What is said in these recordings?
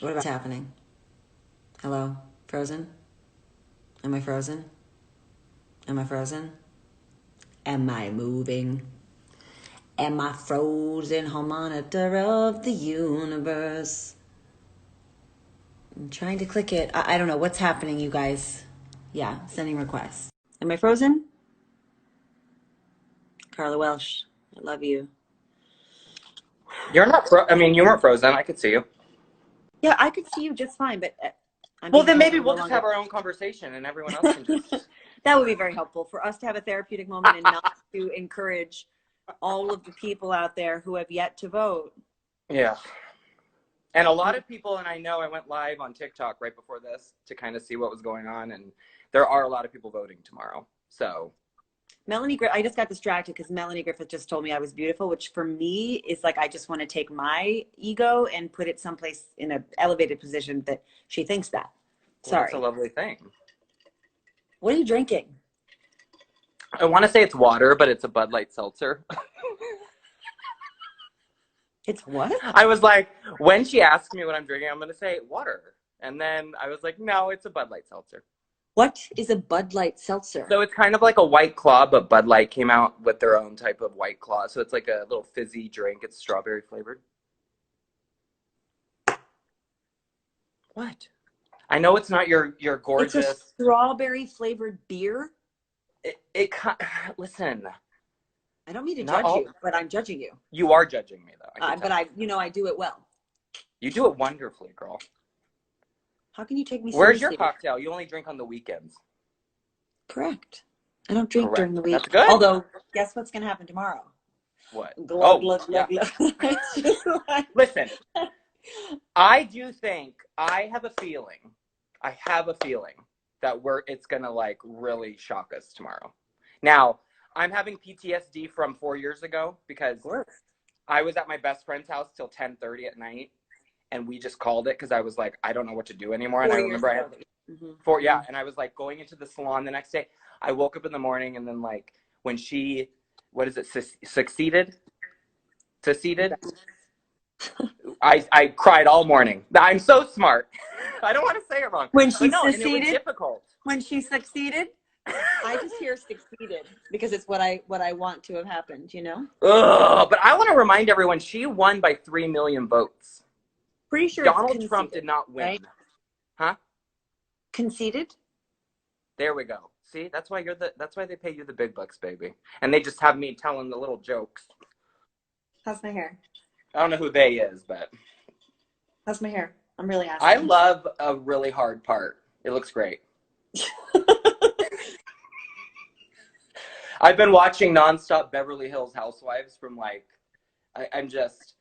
What's happening? Hello? Frozen? Am I frozen? Am I frozen? Am I moving? Am I frozen, harmonica of the universe? I'm trying to click it. I don't know. What's happening, you guys? Yeah, sending requests. Am I frozen? Carla Welsh, I love you. You're not I mean, you weren't frozen. I could see you. Yeah, I could see you just fine, but I'm Well, being then told maybe I'm no we'll just longer. have our own conversation and everyone else can just. That would be very helpful for us to have a therapeutic moment and not to encourage all of the people out there who have yet to vote. Yeah. And a lot of people, and I know I went live on TikTok right before this to kind of see what was going on, and there are a lot of people voting tomorrow. So Melanie Griffith, I just got distracted because Melanie Griffith just told me I was beautiful, which for me is like I just want to take my ego and put it someplace in an elevated position that she thinks that. well, that's a Sorry. lovely thing. What are you drinking? I want to say it's water, but it's a Bud Light seltzer. It's what? I was like, when she asked me what I'm drinking, I'm going to say water. And then I was like, no, it's a Bud Light seltzer. What is a Bud Light seltzer? So it's kind of like a White Claw, but Bud Light came out with their own type of White Claw. So it's like a little fizzy drink. It's strawberry flavored. What? I know it's not your It's a gorgeous. strawberry flavored beer. It listen. I don't mean to Not judge all. you, but I'm judging you. You are judging me though. I can But tell. I do it well. You do it wonderfully, girl. How can you take me Where's your seriously? cocktail? You only drink on the weekends. Correct. I don't drink during Correct. the week. That's good. Although, guess what's going to happen tomorrow? What? Glug, Oh, glug, yeah. glug, glug. It's just like, Listen, I do think I have a feeling. I have a feeling that it's gonna like really shock us tomorrow. Now, I'm having PTSD from 4 years ago because of course. I was at my best friend's house till 10:30 at night, and we just called it because I was like, I don't know what to do anymore. And I 4 years remember I had ago. Mm-hmm, four, mm-hmm. yeah, and I was like going into the salon the next day. I woke up in the morning, and then like when she, what is it, seceded, I cried all morning. I'm so smart. I don't want to say it wrong, When but she no, and it was seceded, difficult. when she succeeded, I just hear succeeded because it's what I want to have happened, you know? Ugh, but I want to remind everyone she won by 3 million votes. Pretty sure it's Donald Trump conceded, did not win. right? Huh? Conceded? There we go. See, that's why they pay you the big bucks, baby. And they just have me telling the little jokes. How's my hair? I don't know who they is, but How's my hair? I'm really I asking. love a really hard part. It looks great. I've been watching nonstop Beverly Hills Housewives from like, I'm just,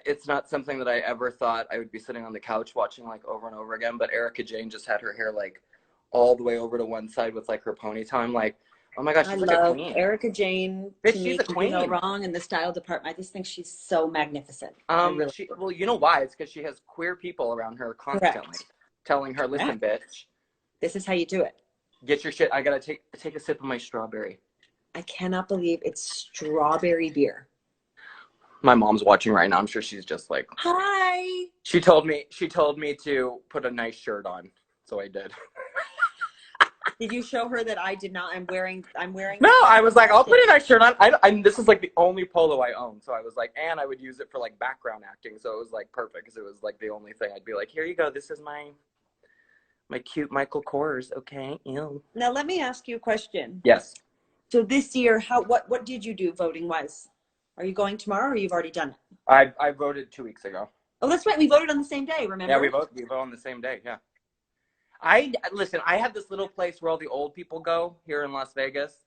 it's not something that I ever thought I would be sitting on the couch watching like over and over again. But Erica Jane just had her hair like all the way over to one side with like her ponytail. I'm like, oh my gosh, I she's like a love queen. Erica Jane. To Bitch, me, she's a can do no queen. wrong in the style department. I just think she's so magnificent. I really do. Well, you know why? It's because she has queer people around her constantly Correct. telling her, listen, Correct. bitch, This is how you do it. get your shit. I gotta take a sip of my strawberry. I cannot believe it's strawberry beer. My mom's watching right now. I'm sure she's just like, Hi. she told me to put a nice shirt on. So I did. Did you show her that I did not? I'm wearing No, the I was like, I'll put jacket. a nice shirt on. This is like the only polo I own. So I was like, and I would use it for like background acting. So it was like perfect because it was like the only thing I'd be like, here you go. This is my cute Michael Kors. Okay. Ew. Now let me ask you a question. Yes. So this year, what did you do voting wise? Are you going tomorrow or you've already done it? I voted 2 weeks ago. Oh, that's right. We voted on the same day, Yeah, remember? we vote on the same day. Yeah. I listen. I have this little place where all the old people go here in Las Vegas,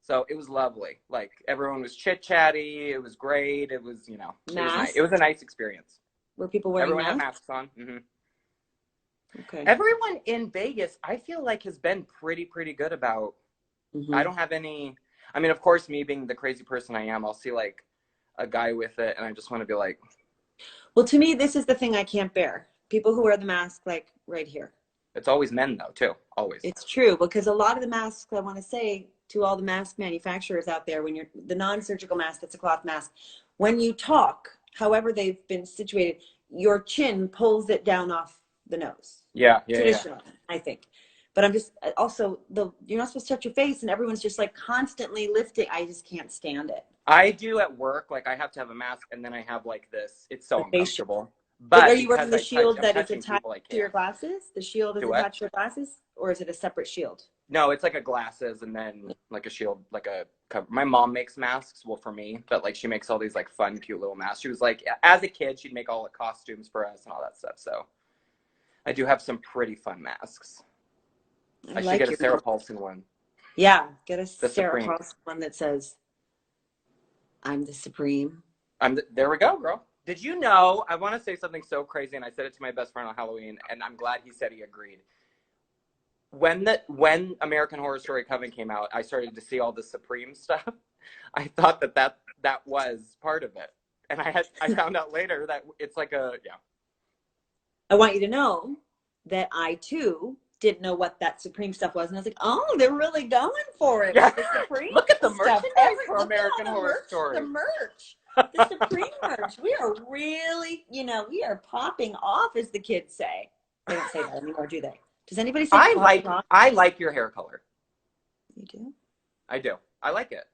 so it was lovely. Like everyone was chit chatty. It was great. It was it was nice. It was a Masks? nice experience. Were people wearing Everyone had masks? masks on. Okay. Everyone in Vegas, I feel like, has been pretty good about. I Hmm. don't have any. I mean, of course, me being the crazy person I am, I'll see like a guy with it, and I just want to be like, Well, to me, this is the thing I can't bear. People who wear the mask, like right here. it's always men though, too, always. It's true because a lot of the masks, I want to say to all the mask manufacturers out there, when you're the non-surgical mask, it's a cloth mask. When you talk, however they've been situated, your chin pulls it down off the nose. Yeah, yeah, yeah. Traditionally, I think. But I'm just also you're not supposed to touch your face, and everyone's just like constantly lifting. I just can't stand it. I do at work. Like I have to have a mask, and then I have like this. It's so The face shield. uncomfortable. But are But you wearing because the shield I'm that is touching attached people, I to your can't. glasses? The shield is Do what? attached to your glasses, or is it a separate shield? No, it's like a glasses and then like a shield, like a cover. My mom makes masks, well, for me, but like she makes all these like fun, cute little masks. She was like, as a kid, she'd make all the costumes for us and all that stuff. So I do have some pretty fun masks. I should get a Sarah Paulson one. Yeah, get a The Sarah Supreme. Paulson one that says, "I'm the Supreme." There we go, girl. Did you know? I want to say something so crazy, and I said it to my best friend on Halloween, and I'm glad he said he agreed. When American Horror Story Coven came out, I started to see all the Supreme stuff. I thought that was part of it, and I found out later that it's like a yeah. I want you to know that I too didn't know what that Supreme stuff was, and I was like, "Oh, they're really going for it Yeah. with the Supreme Look at the stuff." merchandise for American Horror Story. The merch, the Supreme merch. We are really, we are popping off, as the kids say. They don't say that anymore, do they? Does anybody say popping off? I like your hair color. You do? I do. I like it.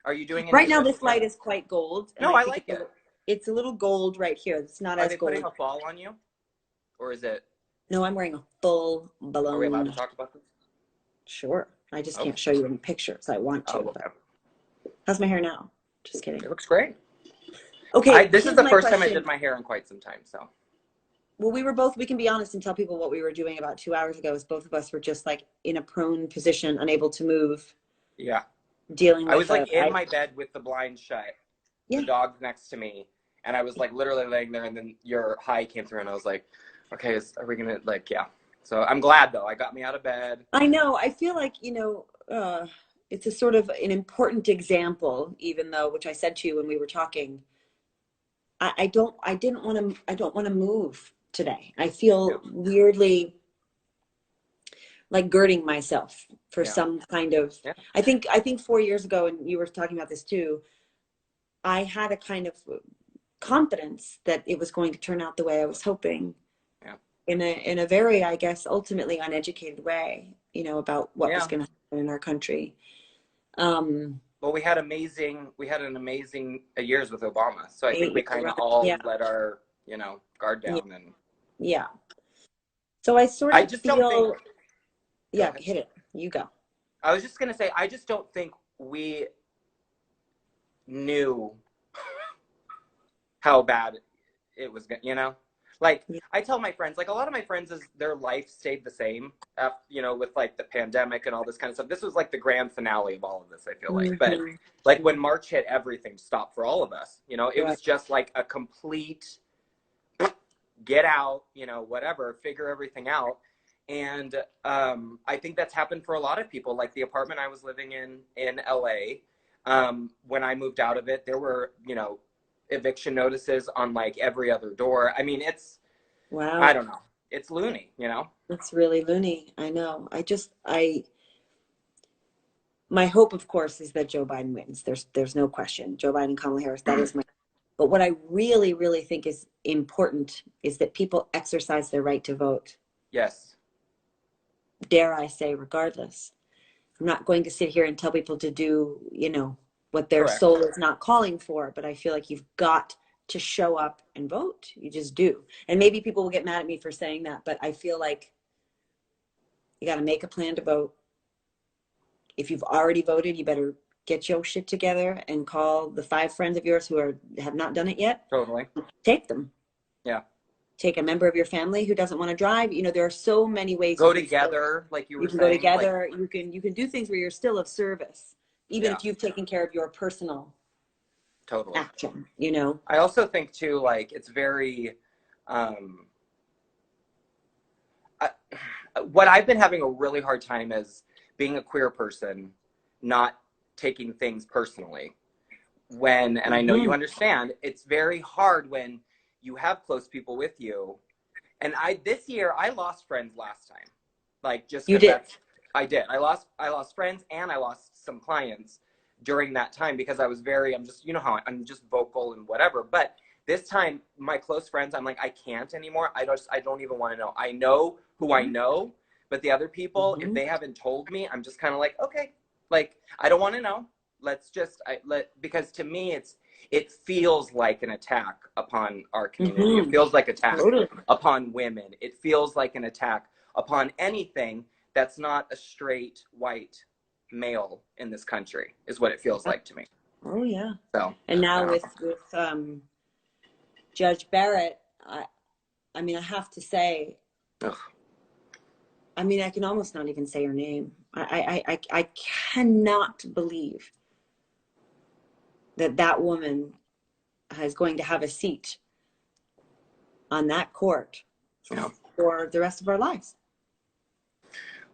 Are you doing it Right now? This light is quite gold. No, I like it. It's a little gold right here. It's not as gold. Are they putting a fall on you, or is it? No, I'm wearing a full balloon. Are we allowed to talk about this? Sure. I just can't show you any pictures. I want to. Okay. How's my hair now? Just kidding. It looks great. Okay. This is the first time I did my hair in quite some time, so. Well, we can be honest and tell people what we were doing about 2 hours ago, is both of us were just like in a prone position, unable to move. Yeah. Dealing with I was like in my bed with the blinds shut, the dog next to me, and I was like literally laying there, and then your high came through, and I was like, okay, are we gonna yeah. So I'm glad though. I got me out of bed. I know. I feel like, it's a sort of an important example, even though, which I said to you when we were talking, I don't want to move today. I feel weirdly like girding myself for some kind of, I think 4 years ago, and you were talking about this too, I had a kind of confidence that it was going to turn out the way I was hoping. In a very, I guess, ultimately uneducated way, about what was going to happen in our country. Well, we had an amazing years with Obama, so I think we kind of all let our guard down and So I sort of I just don't think. Hit it. You go. I was just gonna say, I just don't think we knew how bad it was gonna, Like, I tell my friends, like, a lot of my friends, their life stayed the same, with, like, the pandemic and all this kind of stuff. This was, like, the grand finale of all of this, I feel like. But, like, when March hit, everything stopped for all of us. It was just, like, a complete get out, whatever, figure everything out. And I think that's happened for a lot of people. Like, the apartment I was living in L.A., when I moved out of it, there were, eviction notices on like every other door. I mean, it's I don't know. It's loony, It's really loony. I know. My hope, of course, is that Joe Biden wins. There's no question. Joe Biden, Kamala Harris, that is my. But what I really, really think is important is that people exercise their right to vote. Yes. Dare I say, regardless. I'm not going to sit here and tell people to do, what their soul is not calling for, but I feel like you've got to show up and vote. You just do. And maybe people will get mad at me for saying that, but I feel like you got to make a plan to vote. If you've already voted, you better get your shit together and call the 5 friends of yours who have not done it yet. Totally. Take them. Yeah. Take a member of your family who doesn't want to drive. There are so many ways. Go together, like you were saying. You can go together. Like, you can do things where you're still of service. Even if you've taken care of your personal action, I also think too, like, it's very, what I've been having a really hard time is being a queer person, not taking things personally. And I know you understand, it's very hard when you have close people with you. And this year I lost friends last time. Like, just you did. I did. I lost friends, and I lost some clients during that time because I'm just, how I'm just vocal and whatever. But This time, my close friends, I'm like, I can't anymore. I don't even want to know. I know who I know, but the other people, if they haven't told me, I'm just kind of like, okay, like, I don't want to know. Let's just, because to me, it feels like an attack upon our community. It feels like attack upon women. It feels like an attack upon anything that's not a straight white male in this country, is what it feels like to me. Oh yeah. So, and now with Judge Barrett, I mean, I have to say, ugh. I mean, I can almost not even say her name. I cannot believe that woman is going to have a seat on that court for the rest of our lives.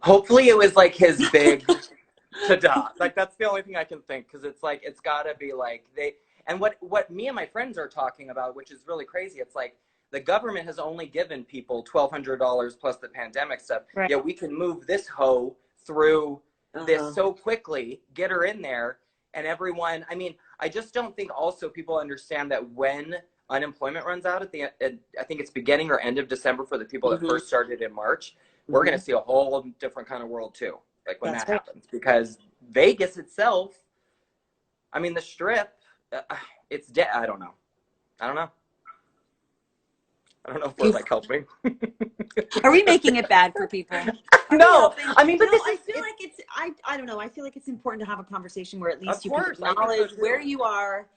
Hopefully it was like his big ta-da. Like, that's the only thing I can think, because it's like, it's gotta be like and what me and my friends are talking about, which is really crazy, it's like the government has only given people $1,200 plus the pandemic stuff. Right. Yeah, we can move this hoe through this so quickly, get her in there, and everyone, I mean, I just don't think also people understand that when unemployment runs out I think it's beginning or end of December for the people that first started in March, we're going to see a whole different kind of world too, like when that happens, because Vegas itself, I mean, the Strip, it's dead. I don't know if we're like helping. Are we making it bad for people? No, I mean, but no, I feel like it's, I don't know. I feel like it's important to have a conversation where at least you can acknowledge where you are,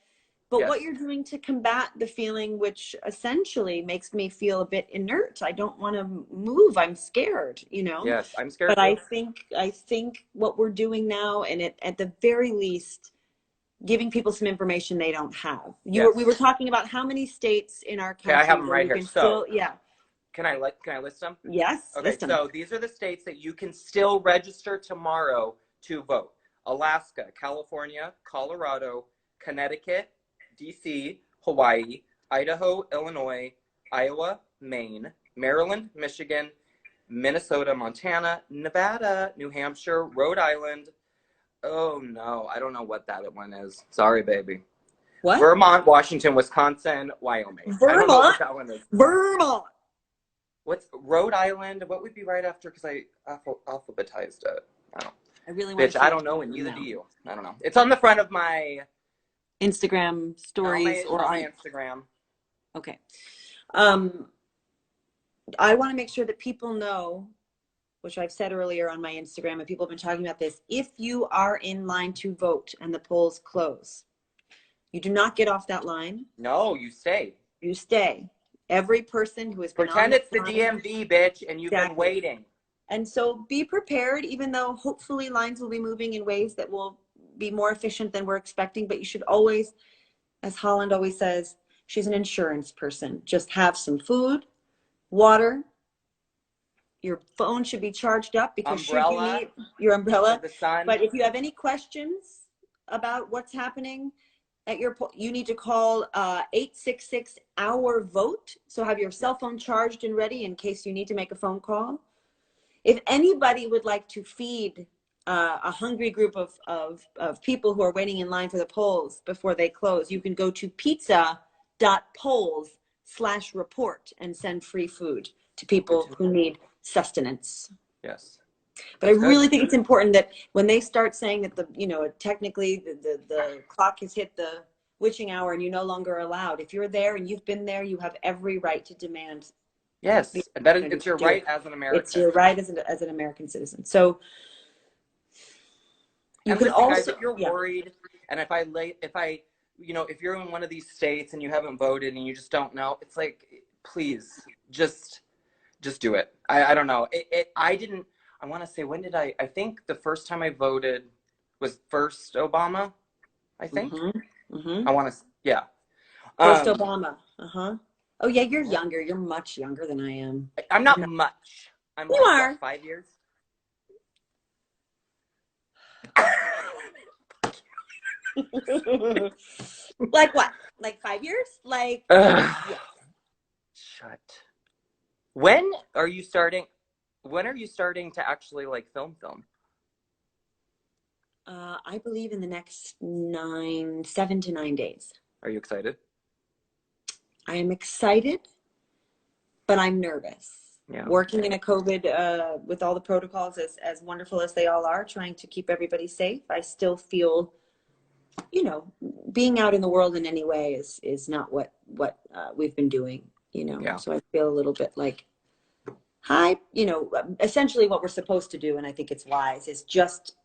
but what you're doing to combat the feeling, which essentially makes me feel a bit inert. I don't want to move. I'm scared, you know? Yes, I'm scared. But I think what we're doing now, and at the very least, giving people some information they don't have. We were talking about how many states in our country. Okay, I have them right here. So Can I list them? Yes. Okay, so these are the states that you can still register tomorrow to vote: Alaska, California, Colorado, Connecticut, DC, Hawaii, Idaho, Illinois, Iowa, Maine, Maryland, Michigan, Minnesota, Montana, Nevada, New Hampshire, Rhode Island. Oh no, I don't know what that one is. Sorry, baby. What? Vermont, Washington, Wisconsin, Wyoming. Vermont? I don't know what that one is. Vermont. What's Rhode Island? What would be right after? Because I alphabetized it. I don't. I really want to. Bitch, I don't know, and neither do you. I don't know. It's on the front of my Instagram stories or on my Instagram. Okay. I want to make sure that people know, which I've said earlier on my Instagram, and people have been talking about this. If you are in line to vote and the polls close, you do not get off that line. No, you stay. You stay. Every person who has been pretend it's the DMV, bitch, and you've been waiting. And so be prepared, even though hopefully lines will be moving in ways that will be more efficient than we're expecting. But you should always, as Holland always says, she's an insurance person. Just have some food, water. Your phone should be charged up because should you need your umbrella. The sun. But if you have any questions about what's happening at your, you need to call 866-OUR-VOTE. So have your cell phone charged and ready in case you need to make a phone call. If anybody would like to feed a hungry group of people who are waiting in line for the polls before they close, you can go to pizza.polls/report and send free food to people who need sustenance. Yes. But I really think it's important that when they start saying that technically the clock has hit the witching hour and you're no longer allowed, if you're there and you've been there, you have every right to demand. Yes, that is, it's your right as an American. It's your right as an American citizen. So you can also, guys, if you're worried, and if you're in one of these states and you haven't voted and you just don't know, it's like, please, just do it. I don't know. I want to say, when did I think the first time I voted was first Obama, I think. I want to, First Obama. Oh yeah, you're younger. You're much younger than I am. I'm not much. I'm you are. What, 5 years? Like what? Like 5 years? Like Shut. When are you starting to actually like film? I believe in the next 7 to 9 days. Are you excited? I am excited, but I'm nervous. Yeah. Working in a COVID, with all the protocols, as wonderful as they all are, trying to keep everybody safe, I still feel, you know, being out in the world in any way is not what we've been doing, you know. Yeah. So I feel a little bit like, hi, you know, essentially what we're supposed to do, and I think it's wise, is just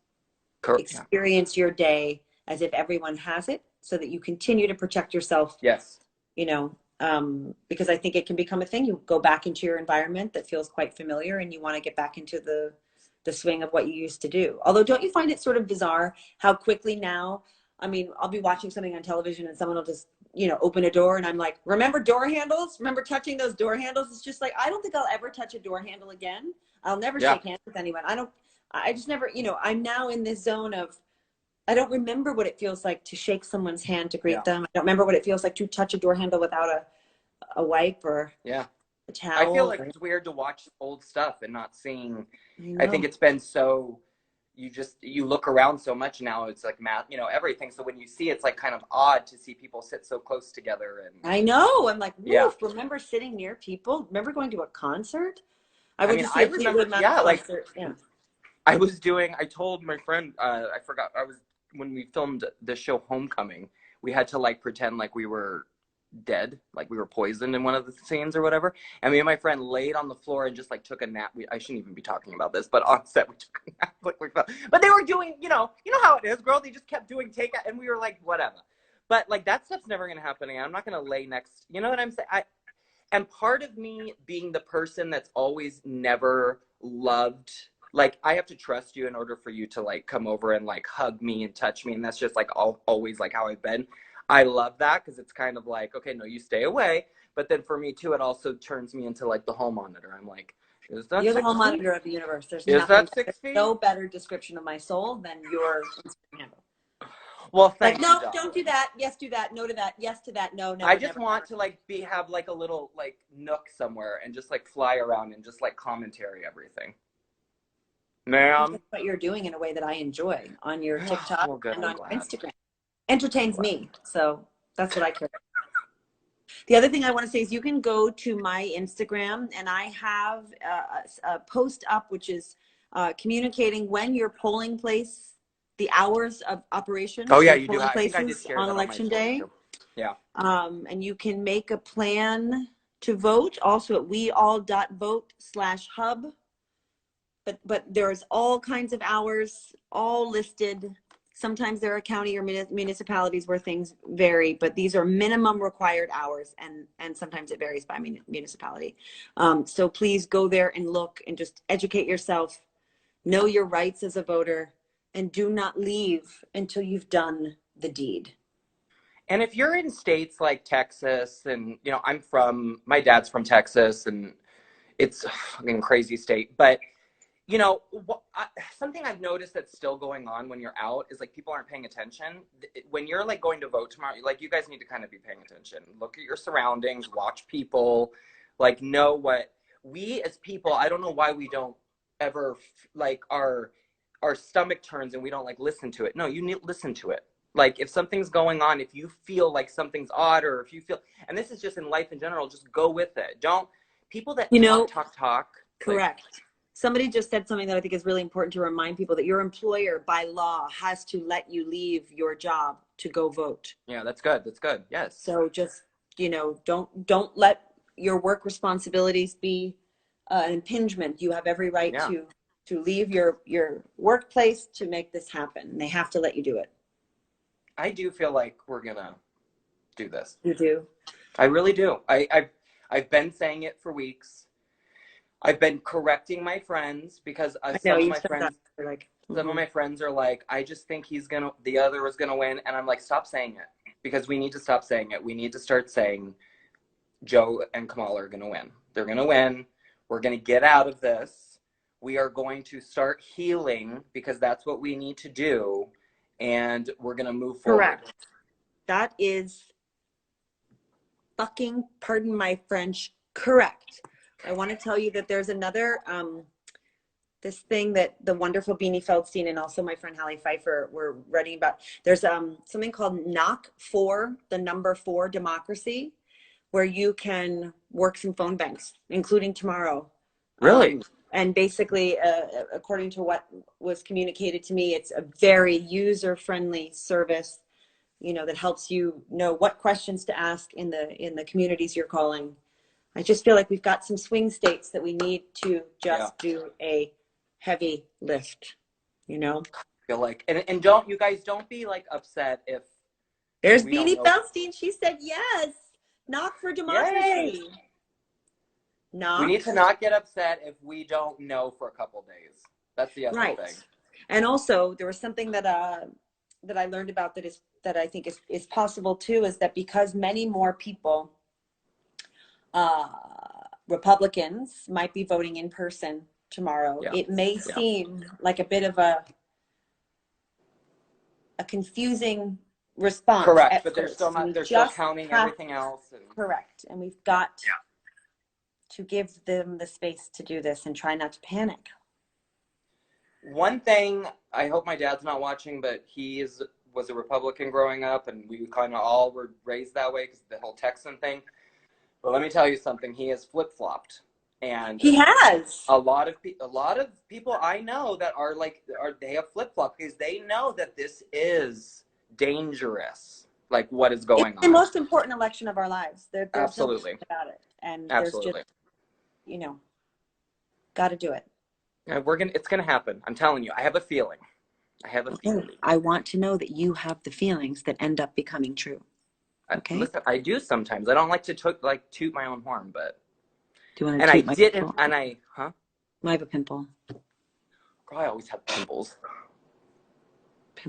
Yeah. experience your day as if everyone has it, so that you continue to protect yourself, Yes. you know, because I think it can become a thing. You go back into your environment that feels quite familiar, and you want to get back into the swing of what you used to do. Although, don't you find it sort of bizarre how quickly now, I mean, I'll be watching something on television and someone will just, you know, open a door and I'm like, remember door handles? Remember touching those door handles? It's just like, I don't think I'll ever touch a door handle again. I'll never Yeah. shake hands with anyone. I just never, you know, I'm now in this zone of, I don't remember what it feels like to shake someone's hand to greet Yeah. them. I don't remember what it feels like to touch a door handle without a wipe or Yeah. a I feel towel. like it's weird to watch old stuff and not seeing. I I think know. it's been so. You look around so much now. It's like math, you know, everything. So when you see, it's like kind of odd to see people sit so close together. And I know. I'm like, yeah, woof. Remember sitting near people? Remember going to a concert? I I went mean, to see I a Fleetwood remember. Mac Yeah, like concert. Yeah. I told my friend. I forgot. When we filmed the show Homecoming. We had to like pretend like we were dead, like we were poisoned in one of the scenes or whatever. And me and my friend laid on the floor and just like took a nap. I shouldn't even be talking about this, but on set we took a nap. Like we felt, but they were doing, you know how it is, girl. They just kept doing takeout, and we were like, whatever. But like that stuff's never gonna happen again. I'm not gonna lay next. You know what I'm saying? And part of me being the person that's always never loved, like I have to trust you in order for you to like come over and like hug me and touch me, and that's just like always like how I've been. I love that because it's kind of like, okay, no, you stay away. But then for me too, it also turns me into like the hall monitor. I'm like, is that You're the whole 6 feet? monitor of the universe. There's Is nothing, that six there's feet? no better description of my soul than your Instagram handle. Well, Like, thank you, no, don't do darling. that. Yes, do that. No to that. Yes to that. No, I never, just never, want never. to like have like a little like nook somewhere and just like fly around and just like commentary everything. Well, that's Ma'am. what you're doing in a way that I enjoy on your TikTok Well, good. and I'm on your glad. Instagram. I'm Entertains glad. me. So that's what I care. The other thing I want to say is you can go to my Instagram and I have a post up, which is communicating when your polling place, the hours of operation Oh for yeah, your you do. polling I think I did places share on that on my election story day. too. Yeah. And you can make a plan to vote also at weall.vote/hub. But there's all kinds of hours, all listed. Sometimes there are county or municipalities where things vary, but these are minimum required hours, and sometimes it varies by municipality. So please go there and look and just educate yourself, know your rights as a voter, and do not leave until you've done the deed. And if you're in states like Texas, and you know, my dad's from Texas, and it's a fucking crazy state, but you know, something I've noticed that's still going on when you're out is like people aren't paying attention. When you're like going to vote tomorrow, like you guys need to kind of be paying attention. Look at your surroundings, watch people, like know what we as people. I don't know why we don't ever like our stomach turns and we don't like listen to it. No, you need to listen to it. Like if something's going on, if you feel like something's odd, or if you feel, and this is just in life in general, just go with it. Don't people that You talk, know, talk, talk. Like correct. Somebody just said something that I think is really important to remind people, that your employer by law has to let you leave your job to go vote. yeah, that's good. That's good. Yes. So just, you know, don't let your work responsibilities be an impingement. You have every right Yeah. to leave your workplace to make this happen. They have to let you do it. I do feel like we're gonna do this. You do. I really do. I've been saying it for weeks. I've been correcting my friends because I know you've said that. You're like, some of my friends are like, I just think the other is gonna win, and I'm like, stop saying it because we need to stop saying it. We need to start saying Joe and Kamala are gonna win. They're gonna win. We're gonna get out of this. We are going to start healing because that's what we need to do, and we're gonna move forward. correct. That is fucking, pardon my French, correct. I want to tell you that there's another this thing that the wonderful Beanie Feldstein and also my friend Hallie Pfeiffer were writing about. There's something called Knock for the number 4 democracy, where you can work some phone banks, including tomorrow. Really? And basically, according to what was communicated to me, it's a very user-friendly service, you know, that helps you know what questions to ask in the communities you're calling. I just feel like we've got some swing states that we need to just do a heavy lift, you know? I feel like, and don't, you guys don't be like upset if There's we don't Beanie know. Feldstein. She said yes. Knock for Yay! democracy. We Knock. need to not get upset if we don't know for a couple days. That's the other Right. thing. And also, there was something that that I learned about that I think is possible too, is that because many more people, Republicans, might be voting in person tomorrow, Yeah. it may seem like a bit of a confusing response. Correct, but first. they're still counting everything else. And... Correct, and we've got to give them the space to do this and try not to panic. One thing, I hope my dad's not watching, but was a Republican growing up, and we kind of all were raised that way because the whole Texan thing. But let me tell you something: he has flip-flopped, and he has. A lot of people I know that they have flip-flopped because they know that this is dangerous. Like what is going on? It's the most important election of our lives. There's Absolutely no question about it, and absolutely. There's just, you know, got to do it. Yeah, it's gonna happen. I'm telling you. I have a feeling. I want to know that you have the feelings that end up becoming true. Okay. Listen, I do sometimes. I don't like to toot my own horn, but. Do you want to? And toot I didn't. Pimple? And I, huh? I have a pimple. Girl, I always have pimples.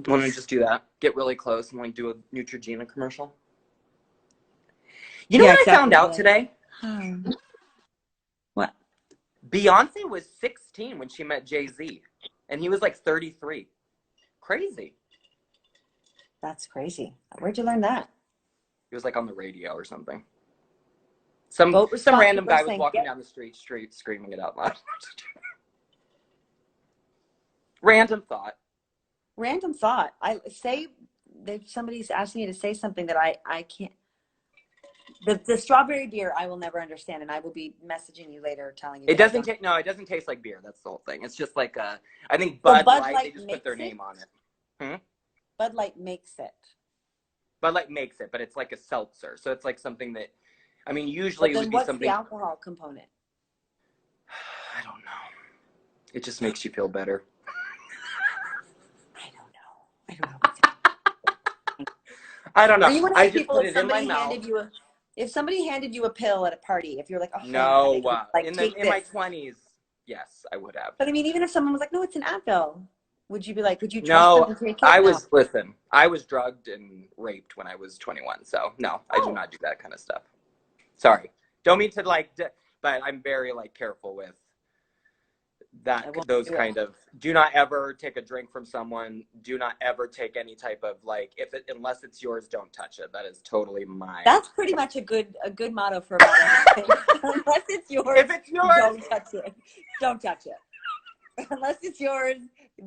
Want to just do that? Get really close and like do a Neutrogena commercial. You know what I found out today? What? Beyonce was 16 when she met Jay-Z, and he was like 33. Crazy. That's crazy. Where'd you learn that? It was like on the radio or something. Some random guy was walking down the street screaming it out loud. Random thought. Somebody's asking me to say something that I can't. The strawberry beer I will never understand, and I will be messaging you later telling you. It doesn't taste like beer. That's the whole thing. It's just like I think Bud Light, they just put their name on it. Bud Light makes it. Bud Light makes it, but it's like a seltzer, so it's like something that, I mean, usually it would be something. What's the alcohol component? I don't know. It just makes you feel better. I don't know. I don't know. Are you one of those people, put it in my mouth. If somebody handed you a pill at a party, if you're like, oh, no, in my 20s, yes, I would have. But I mean, even if someone was like, no, it's an Advil, would you be like, would you trust them to take it? Listen, I was drugged and raped when I was 21, so no, I do not do that kind of stuff. Sorry, don't mean to but I'm very careful with that. Those kind of, do not ever take a drink from someone. Do not ever take any type of unless it's yours, don't touch it. That is totally mine. That's pretty much a good motto for about anything. Unless it's yours, if it's yours, don't touch it. Don't touch it. Unless it's yours,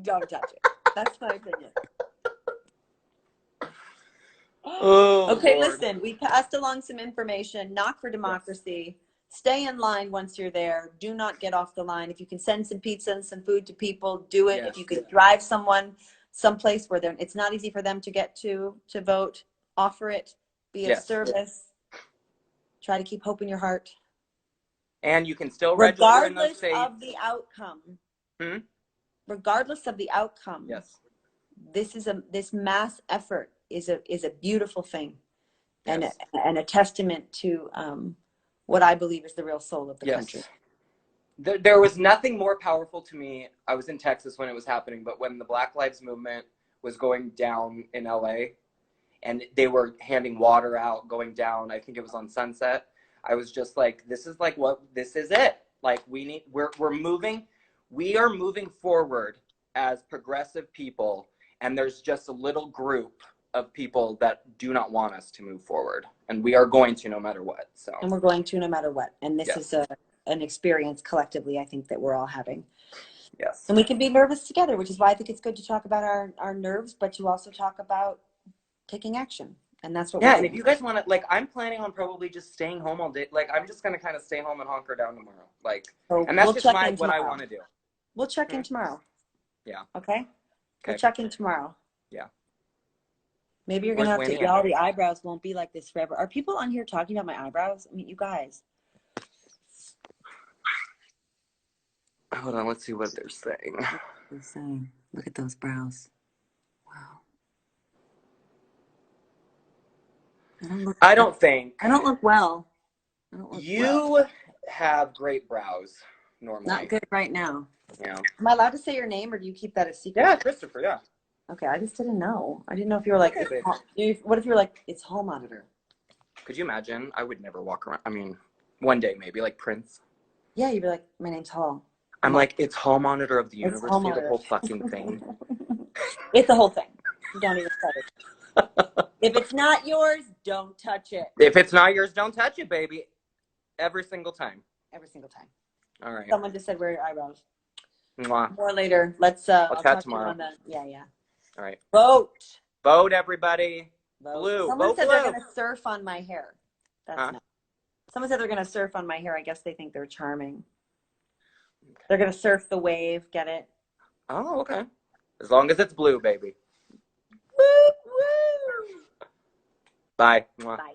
don't touch it. That's my opinion. Okay, Lord. Listen, we passed along some information. Knock for democracy. Yes. Stay in line once you're there. Do not get off the line. If you can send some pizza and some food to people, do it. Yes. If you can drive someone someplace where it's not easy for them to get to vote, offer it. Be of service. Try to keep hope in your heart. And you can still register in those states. Regardless of the outcome. Regardless of the outcome. Yes. This mass effort is a beautiful thing, yes. and a testament to what I believe is the real soul of the country. There was nothing more powerful to me. I was in Texas when it was happening, but when the Black Lives Movement was going down in LA and they were handing water out, going down, I think it was on Sunset, I was just like, this is it. We are moving forward as progressive people, and there's just a little group of people that do not want us to move forward, and we are going to no matter what. And we're going to no matter what. And this is an experience collectively, I think, that we're all having. Yes. And we can be nervous together, which is why I think it's good to talk about our nerves, but to also talk about taking action And that's what Yeah, we're and if doing. you guys want to, like, I'm planning on probably just staying home all day. Like, I'm just gonna kind of stay home and hunker down tomorrow. Like, So and that's we'll just check in what I tomorrow. want to do. We'll check in tomorrow. Yeah. Okay? We'll Okay. check in tomorrow. Yeah. Maybe you're Where's going to have Winnie to, at? y'all, the eyebrows won't be like this forever. Are people on here talking about my eyebrows? I mean, you guys. Hold on, let's see what they're saying. They're saying, look at those brows. Wow. I don't think I don't look well. I don't look you well. have great brows normally. Not good right now. Yeah. Am I allowed to say your name, or do you keep that a secret? Yeah, Christopher. Yeah. Okay, I just didn't know. I didn't know if you were like, Okay, what if you were like, it's hall monitor? Could you imagine? I would never walk around. I mean, one day maybe, like Prince. Yeah, you'd be like, my name's Hall. I'm like, it's hall monitor of the It's university, hall the monitor. whole fucking thing. It's the whole thing. Don't even touch it. If it's not yours, don't touch it. If it's not yours, don't touch it, baby. Every single time. Every single time. All right. Someone just said, wear your eyebrows. Mwah. More later. Let's, I'll chat talk tomorrow. to you on the, yeah. All right. Vote. Vote, everybody. Vote. Blue. Someone Vote said blue. they're going to surf on my hair. That's Huh? not. Someone said they're going to surf on my hair. I guess they think they're charming. They're going to surf the wave. Get it? Oh, okay. As long as it's blue, baby. Woo, woo. Bye. Mwah. Bye.